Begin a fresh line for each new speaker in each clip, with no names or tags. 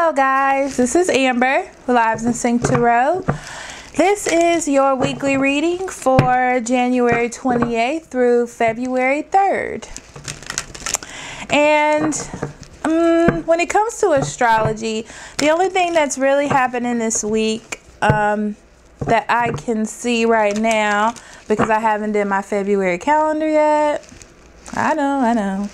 Hello guys, this is Amber, Lives in Sync Tarot. This is your weekly reading for January 28th through February 3rd. And when it comes to astrology, the only thing that's really happening this week that I can see right now, because I haven't done my February calendar yet, I know,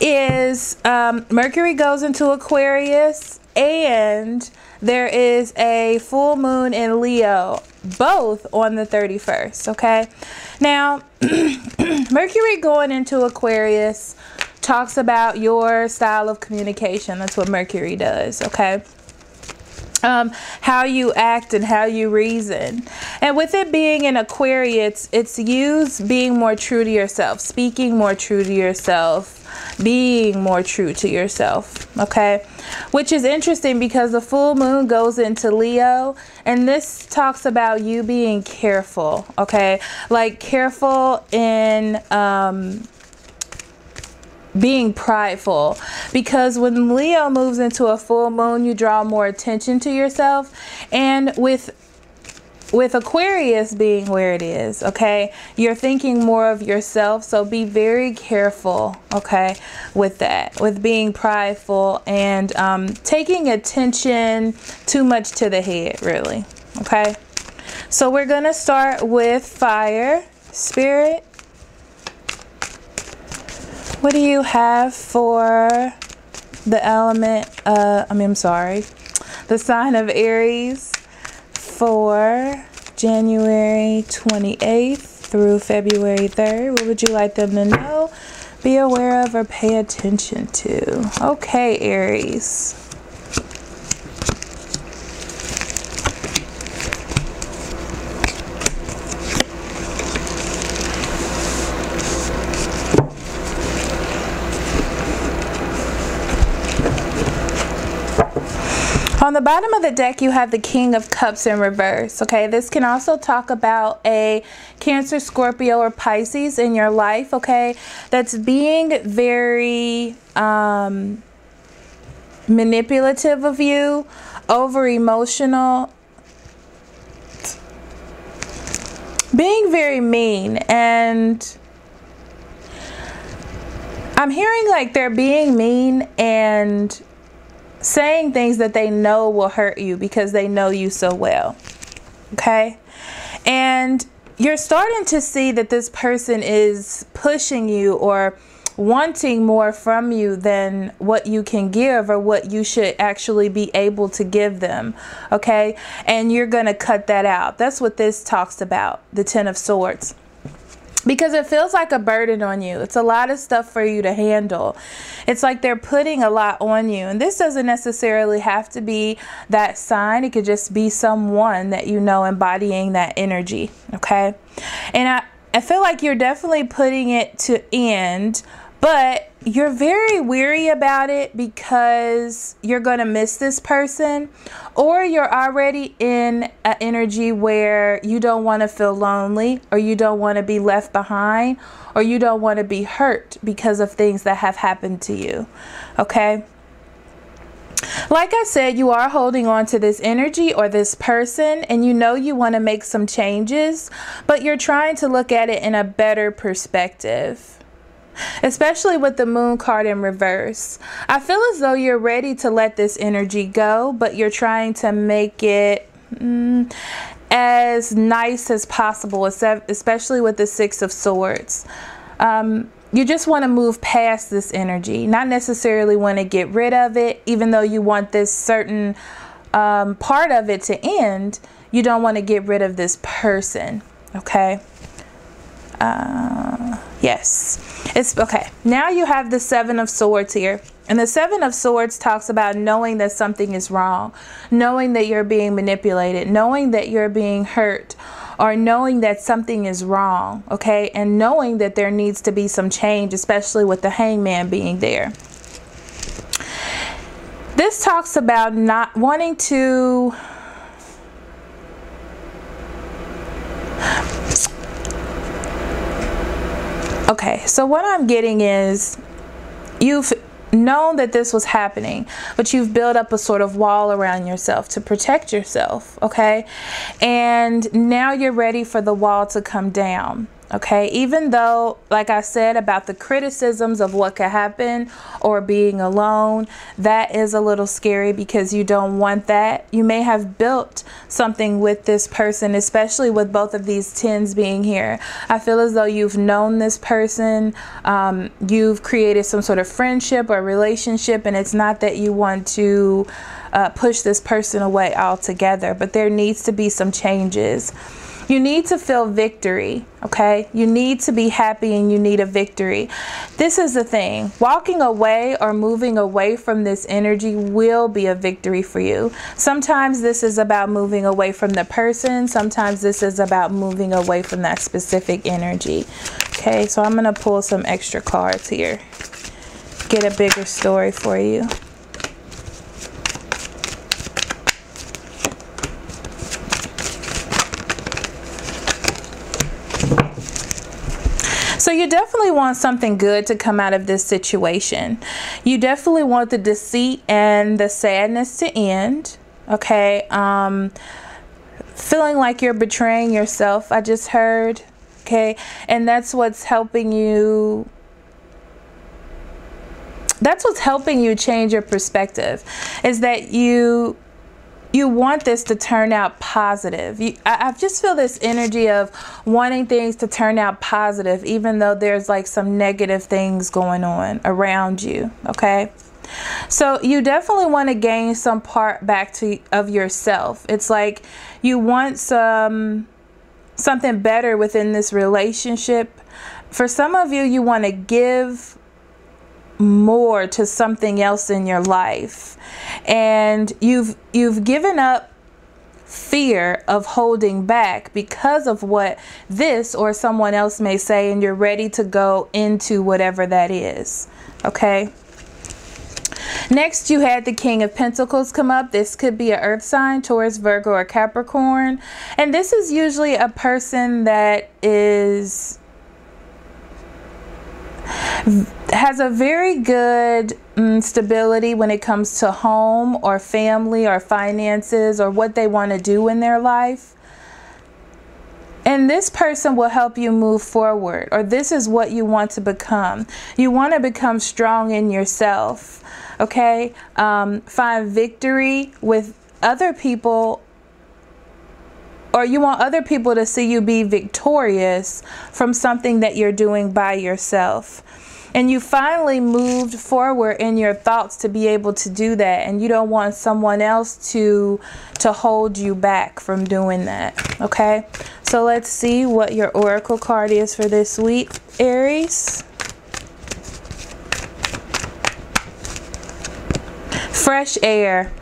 is Mercury goes into Aquarius and there is a full moon in Leo, both on the 31st, okay? Now, Mercury going into Aquarius talks about your style of communication. That's what Mercury does, okay? How you act and how you reason. And with it being in Aquarius, it's used being more true to yourself, speaking more true to yourself, being more true to yourself, okay? Which is interesting because the full moon goes into Leo, and this talks about you being careful, okay? Like careful in being prideful, because when Leo moves into a full moon, you draw more attention to yourself. And with Aquarius being where it is, okay, you're thinking more of yourself. So be very careful, okay, with that, with being prideful and taking attention too much to the head, really, okay? So we're gonna start with fire. Spirit, what do you have for the element, the sign of Aries for January 28th through February 3rd? What would you like them to know, be aware of, or pay attention to? Okay, Aries. On the bottom of the deck, you have the King of Cups in reverse, okay? This can also talk about a Cancer, Scorpio, or Pisces in your life, okay? That's being very manipulative of you, over-emotional, being very mean. And I'm hearing like they're being mean and saying things that they know will hurt you because they know you so well, okay? And you're starting to see that this person is pushing you or wanting more from you than what you can give or what you should actually be able to give them, okay? And you're gonna cut that out. That's what this talks about, the Ten of Swords. Because it feels like a burden on you. It's a lot of stuff for you to handle. It's like they're putting a lot on you. And this doesn't necessarily have to be that sign. It could just be someone that you know embodying that energy, okay? And I feel like you're definitely putting it to end, but you're very weary about it because you're going to miss this person, or you're already in an energy where you don't want to feel lonely, or you don't want to be left behind, or you don't want to be hurt because of things that have happened to you, okay? Like I said, you are holding on to this energy or this person, and you know you want to make some changes, but you're trying to look at it in a better perspective. Especially with the moon card in reverse. I feel as though you're ready to let this energy go, but you're trying to make it as nice as possible, especially with the Six of Swords. You just want to move past this energy, not necessarily want to get rid of it, even though you want this certain part of it to end. You don't want to get rid of this person, okay? Yes, it's okay. Now you have the Seven of Swords here, and the Seven of Swords talks about knowing that something is wrong, knowing that you're being manipulated, knowing that you're being hurt, or knowing that something is wrong, okay? And knowing that there needs to be some change, especially with the Hangman being there. This talks about not wanting to okay, so what I'm getting is known that this was happening, but you've built up a sort of wall around yourself to protect yourself, okay? And now you're ready for the wall to come down. Okay, even though, like I said, about the criticisms of what could happen or being alone, that is a little scary because you don't want that. You may have built something with this person, especially with both of these 10s being here. I feel as though you've known this person, you've created some sort of friendship or relationship, and it's not that you want to push this person away altogether, but there needs to be some changes. You need to feel victory, okay? You need to be happy and you need a victory. This is the thing. Walking away or moving away from this energy will be a victory for you. Sometimes this is about moving away from the person. Sometimes this is about moving away from that specific energy. Okay, so I'm going to pull some extra cards here. Get a bigger story for you. So you definitely want something good to come out of this situation. You definitely want the deceit and the sadness to end. Okay. Feeling like you're betraying yourself, I just heard. Okay. And that's what's helping you. That's what's helping you change your perspective, is that you want this to turn out positive. I just feel this energy of wanting things to turn out positive, even though there's like some negative things going on around you. Okay. So you definitely want to gain some part back of yourself. It's like you want something better within this relationship. For some of you, you want to give more to something else in your life, and you've given up fear of holding back because of what this or someone else may say, and you're ready to go into whatever that is. Okay. Next, you had the King of Pentacles come up. This could be an earth sign, Taurus, Virgo, or Capricorn, and this is usually a person that has a very good stability when it comes to home or family or finances or what they want to do in their life. And this person will help you move forward, or this is what you want to become. You want to become strong in yourself. Okay. Find victory with other people, or you want other people to see you be victorious from something that you're doing by yourself. And you finally moved forward in your thoughts to be able to do that. And you don't want someone else to hold you back from doing that. Okay. So let's see what your oracle card is for this week, Aries. Fresh air.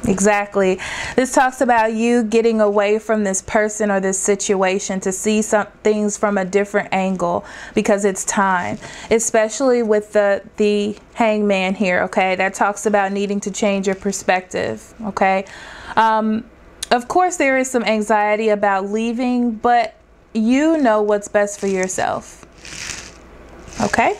Exactly. This talks about you getting away from this person or this situation to see some things from a different angle, because it's time, especially with the Hangman here. Okay, that talks about needing to change your perspective. Okay, of course there is some anxiety about leaving, but you know what's best for yourself. Okay.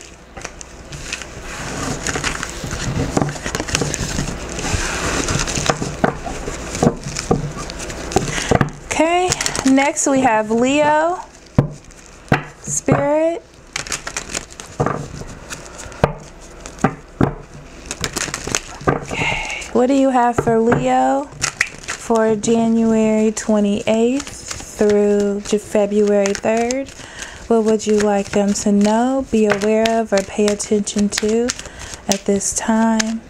Okay, next we have Leo, Spirit. Okay, what do you have for Leo for January 28th through February 3rd? What would you like them to know, be aware of, or pay attention to at this time?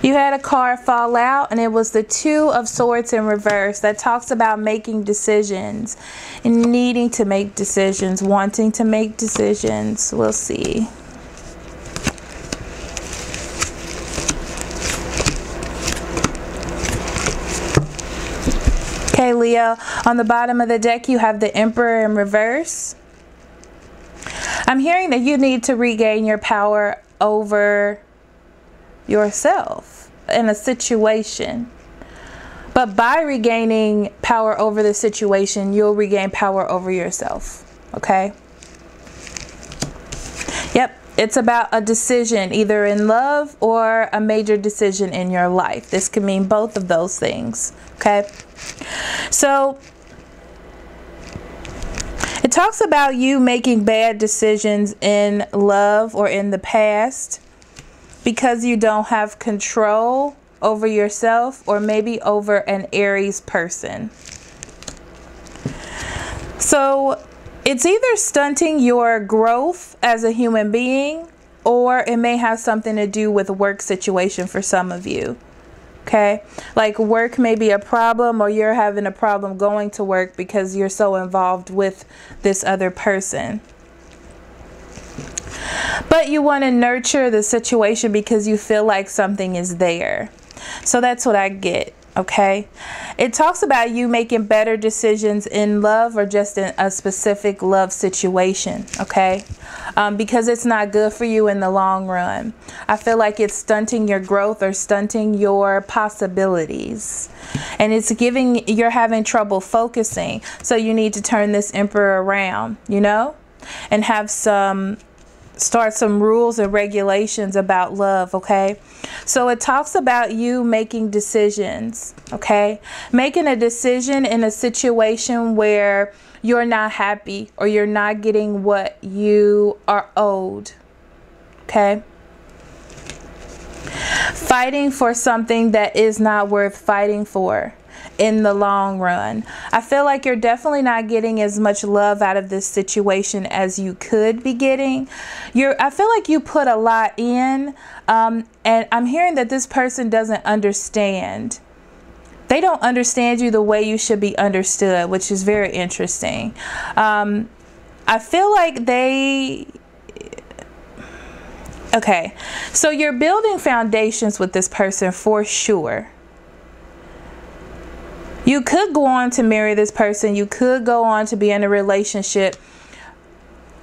You had a card fall out, and it was the Two of Swords in reverse. That talks about making decisions and needing to make decisions, wanting to make decisions. We'll see. Okay, Leo, on the bottom of the deck, you have the Emperor in reverse. I'm hearing that you need to regain your power over yourself in a situation, but by regaining power over the situation, you'll regain power over yourself. Okay. It's about a decision, either in love or a major decision in your life. This can mean both of those things, okay? So it talks about you making bad decisions in love or in the past because you don't have control over yourself, or maybe over an Aries person. So it's either stunting your growth as a human being, or it may have something to do with a work situation for some of you. Okay, like work may be a problem, or you're having a problem going to work because you're so involved with this other person. But you want to nurture the situation because you feel like something is there. So that's what I get. Okay, it talks about you making better decisions in love or just in a specific love situation. Okay, because it's not good for you in the long run. I feel like it's stunting your growth or stunting your possibilities, and it's you're having trouble focusing. So you need to turn this emperor around, you know, and have start some rules and regulations about love. Okay, so it talks about you making decisions. Okay, making a decision in a situation where you're not happy or you're not getting what you are owed. Okay, fighting for something that is not worth fighting for in the long run. I feel like you're definitely not getting as much love out of this situation as you could be getting. I feel like you put a lot in, and I'm hearing that this person doesn't understand. They don't understand you the way you should be understood, which is very interesting. I feel like okay, so you're building foundations with this person for sure. You could go on to marry this person. You could go on to be in a relationship,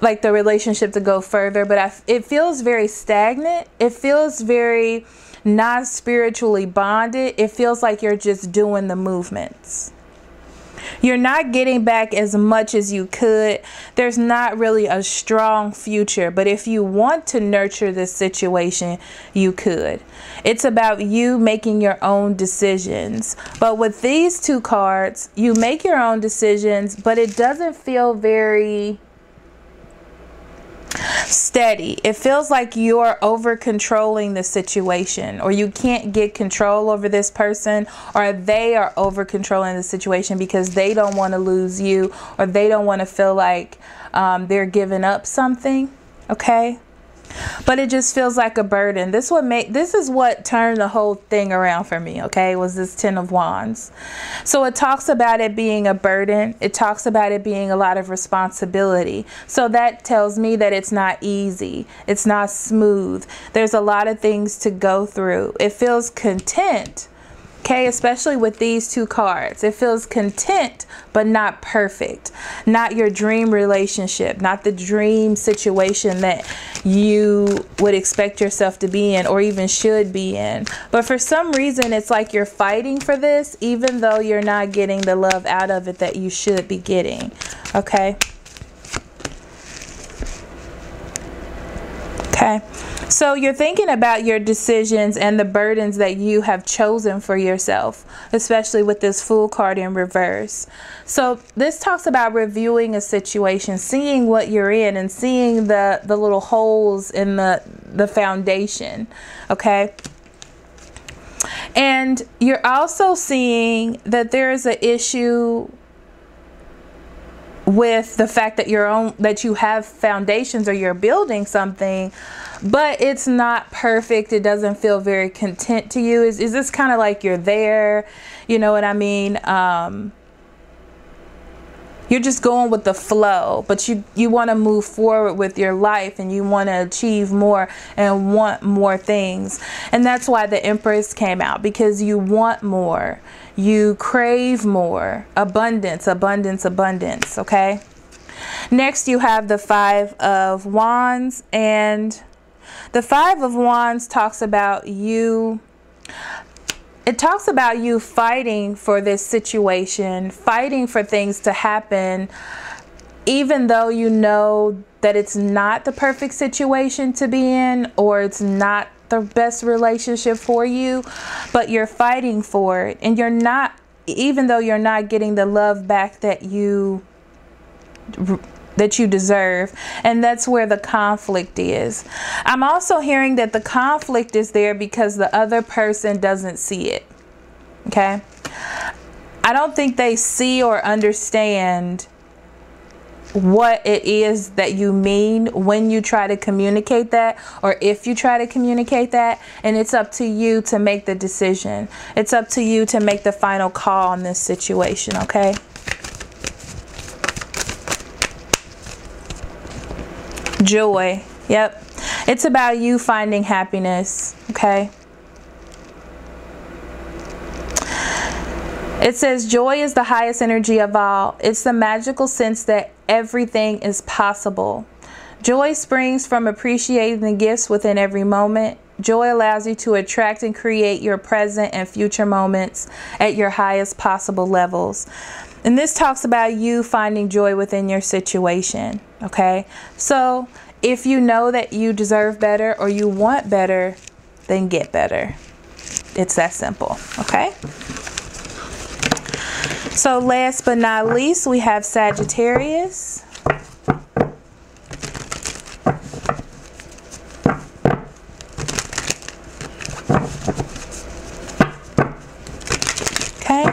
like the relationship to go further. But it feels very stagnant. It feels very not spiritually bonded. It feels like you're just doing the movements. You're not getting back as much as you could. There's not really a strong future. But if you want to nurture this situation, you could. It's about you making your own decisions. But with these two cards, you make your own decisions, but it doesn't feel very steady. It feels like you're over controlling the situation, or you can't get control over this person, or they are over controlling the situation because they don't want to lose you, or they don't want to feel like they're giving up something. Okay, but it just feels like a burden. This is what turned the whole thing around for me. Okay, was this 10 of Wands. So it talks about it being a burden. It talks about it being a lot of responsibility. So that tells me that it's not easy. It's not smooth. There's a lot of things to go through. It feels content. Okay, especially with these two cards. It feels content, but not perfect. Not your dream relationship, not the dream situation that you would expect yourself to be in, or even should be in. But for some reason, it's like you're fighting for this, even though you're not getting the love out of it that you should be getting. Okay. Okay. So you're thinking about your decisions and the burdens that you have chosen for yourself, especially with this Fool card in reverse. So this talks about reviewing a situation, seeing what you're in, and seeing the little holes in the foundation. Okay. And you're also seeing that there is an issue with the fact that you have foundations, or you're building something, but it's not perfect. It doesn't feel very content to you. Is this kind of like you're there? You know what I mean? You're just going with the flow, but you want to move forward with your life, and you want to achieve more and want more things. And that's why the Empress came out, because you want more. You crave more. Abundance, abundance, abundance. Okay. Next, you have the 5 of Wands, and the 5 of Wands talks about you. It talks about you fighting for this situation, fighting for things to happen even though you know that it's not the perfect situation to be in, or it's not the best relationship for you, but you're fighting for it, and you're not, even though you're not getting the love back that you deserve. And that's where the conflict is. I'm also hearing that the conflict is there because the other person doesn't see it. Okay? I don't think they see or understand what it is that you mean when you try to communicate that, or if you try to communicate that. And it's up to you to make the decision. It's up to you to make the final call on this situation, okay? Joy. Yep. It's about you finding happiness, okay? It says joy is the highest energy of all. It's the magical sense that everything is possible. Joy springs from appreciating the gifts within every moment. Joy allows you to attract and create your present and future moments at your highest possible levels. And this talks about you finding joy within your situation, okay? So if you know that you deserve better or you want better, then get better. It's that simple, okay? So last but not least, we have Sagittarius. Okay.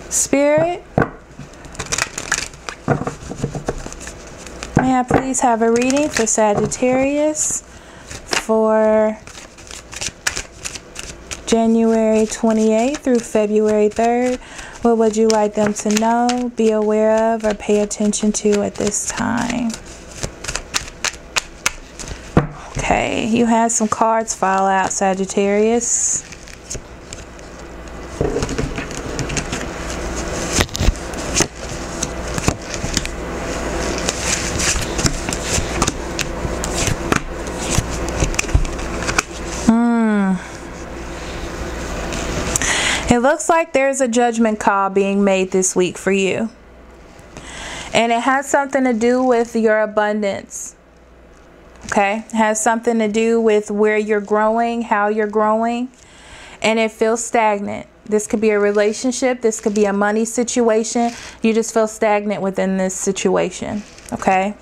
Spirit, may I please have a reading for Sagittarius for January 28th through February 3rd. What would you like them to know, be aware of, or pay attention to at this time? Okay, you had some cards fall out, Sagittarius. It looks like there's a judgment call being made this week for you. And it has something to do with your abundance. Okay? It has something to do with where you're growing, how you're growing. And it feels stagnant. This could be a relationship. This could be a money situation. You just feel stagnant within this situation. Okay?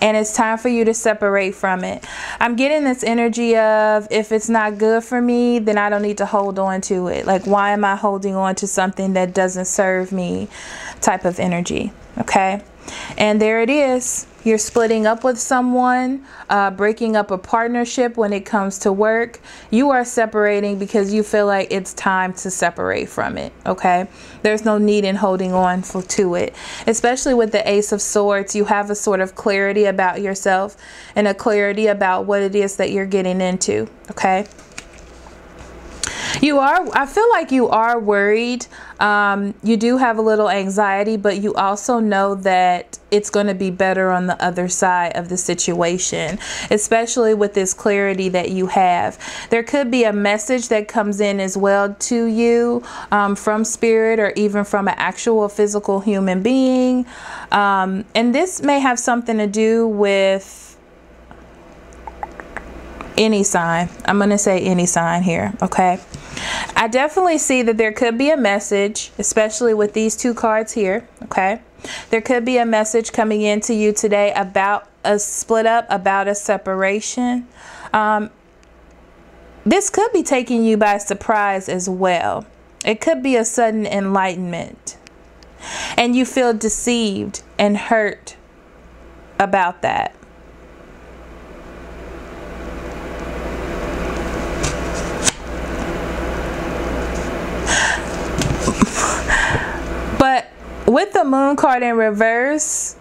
And it's time for you to separate from it. I'm getting this energy of, if it's not good for me, then I don't need to hold on to it. Like, why am I holding on to something that doesn't serve me type of energy? Okay. And there it is. You're splitting up with someone, breaking up a partnership when it comes to work. You are separating because you feel like it's time to separate from it, okay? There's no need in holding on to it. Especially with the Ace of Swords, you have a sort of clarity about yourself and a clarity about what it is that you're getting into, okay? I feel like you are worried. You do have a little anxiety, but you also know that it's going to be better on the other side of the situation, especially with this clarity that you have. There could be a message that comes in as well to you from spirit, or even from an actual physical human being. And this may have something to do with any sign. I'm going to say any sign here, okay? I definitely see that there could be a message, especially with these two cards here, okay? There could be a message coming into you today about a split up, about a separation. This could be taking you by surprise as well. It could be a sudden enlightenment, and you feel deceived and hurt about that. But with the Moon card in reverse,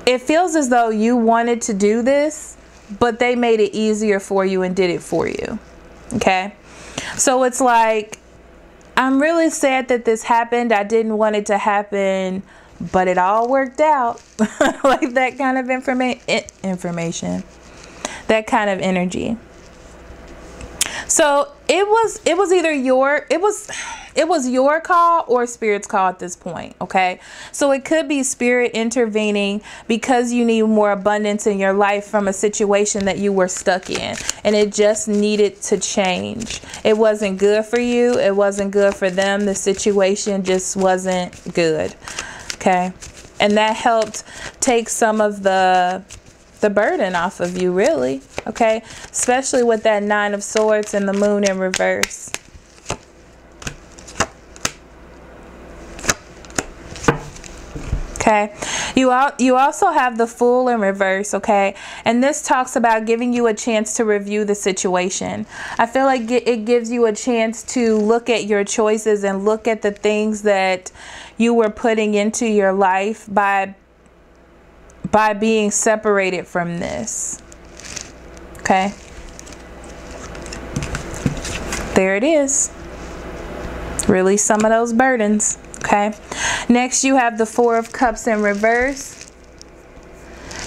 it feels as though you wanted to do this, but they made it easier for you and did it for you. Okay? So it's like, I'm really sad that this happened. I didn't want it to happen, but it all worked out. Like that kind of information. That kind of energy. So it was either your call or Spirit's call at this point. Okay, so it could be Spirit intervening because you need more abundance in your life from a situation that you were stuck in, and it just needed to change. It wasn't good for you. It wasn't good for them. The situation just wasn't good. Okay, and that helped take some of the burden off of you, really. Okay, especially with that 9 of Swords and the Moon in reverse. Okay, you also have the Fool in reverse. Okay, and this talks about giving you a chance to review the situation. I feel like it gives you a chance to look at your choices and look at the things that you were putting into your life by being separated from this. Okay, there it is. Release some of those burdens. Okay, next you have the 4 of Cups in reverse,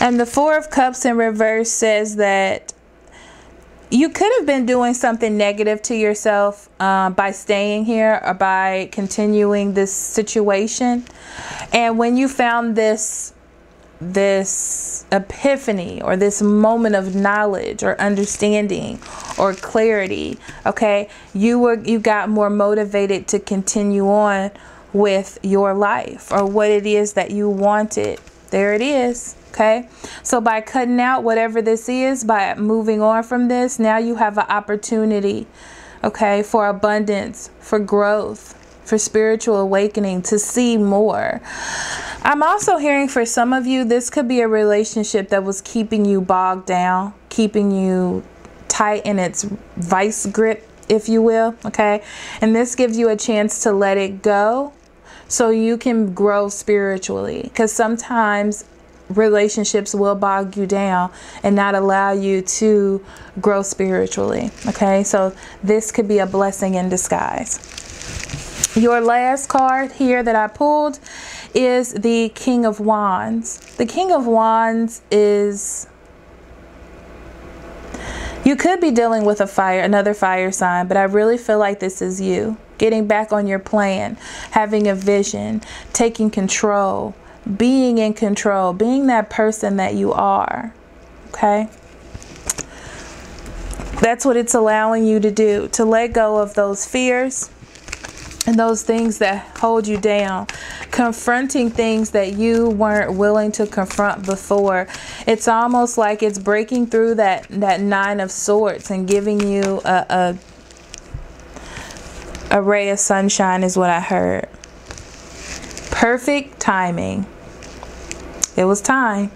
and the 4 of Cups in reverse says that you could have been doing something negative to yourself by staying here or by continuing this situation, and when you found this epiphany or this moment of knowledge or understanding or clarity, okay, you got more motivated to continue on with your life or what it is that you wanted. There it is. Okay, so by cutting out whatever this is, by moving on from this, now you have an opportunity, okay, for abundance, for growth, for spiritual awakening, to see more. I'm also hearing for some of you, this could be a relationship that was keeping you bogged down, keeping you tight in its vice grip, if you will. Okay, and this gives you a chance to let it go so you can grow spiritually, because sometimes relationships will bog you down and not allow you to grow spiritually. Okay, so this could be a blessing in disguise. Your last card here that I pulled is the King of Wands. The King of Wands is, you could be dealing with another fire sign, but I really feel like this is you getting back on your plan, having a vision, taking control, being in control, being that person that you are. Okay, that's what it's allowing you to do, to let go of those fears and those things that hold you down, confronting things that you weren't willing to confront before. It's almost like it's breaking through that 9 of Swords and giving you a ray of sunshine is what I heard. Perfect timing. It was time.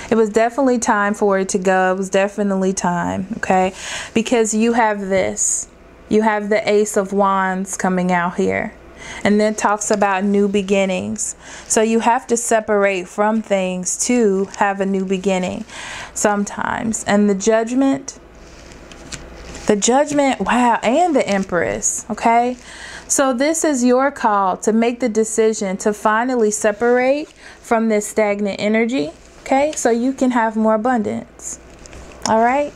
It was definitely time for it to go. It was definitely time. Okay, because you have this. You have the Ace of Wands coming out here, and then talks about new beginnings. So you have to separate from things to have a new beginning sometimes. And the Judgment, wow, and the Empress. Okay, so this is your call to make the decision to finally separate from this stagnant energy. Okay, so you can have more abundance. All right,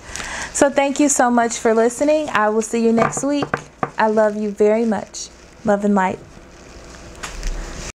so thank you so much for listening. I will see you next week. I love you very much. Love and light.